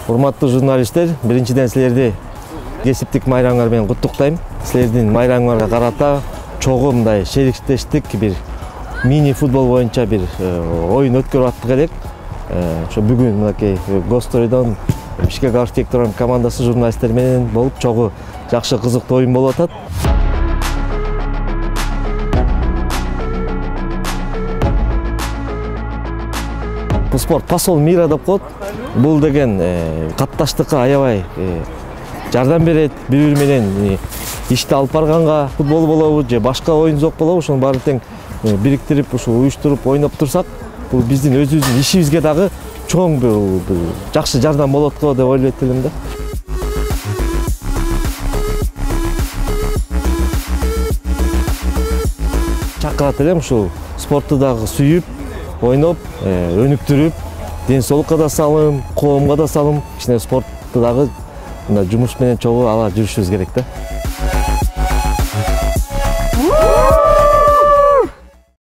Урматтуу журналисттер, биринчиден силерди кесиптик майрамыңар менен куттуктайм. Силердин майрамыңарга карата чогуу мындай шериктештик бир мини футбол боюнча бир оюн өткөрүп аттык элек. Ошо бүгүн мынакей Гостройдон Бишкек архитектура командасы журналисттер менен болуп чогуу жакшы кызыктуу оюн болуп атат. Бул спорт посол мира деп коет. Бул деген катташтыкка аябай жардам берет. Бири-бири менен ишти алып барганга футбол болобу же башка оюн зок болобу, ошонун баарын тең бириктирип, ушул уюштуруп ойноп турсак, бул биздин өзүбүздүн ишибизге дагы чоң бир жакшы жардам болот го деп ойлойт элем да. Чакырат элем ушул спортту дагы сүйүп, ойноп, өнүктүрүп, ден соолукка да салым, коомго да салым, кичине спортту дагы жумуш менен чогуу ала жүрүшүбүз керек да.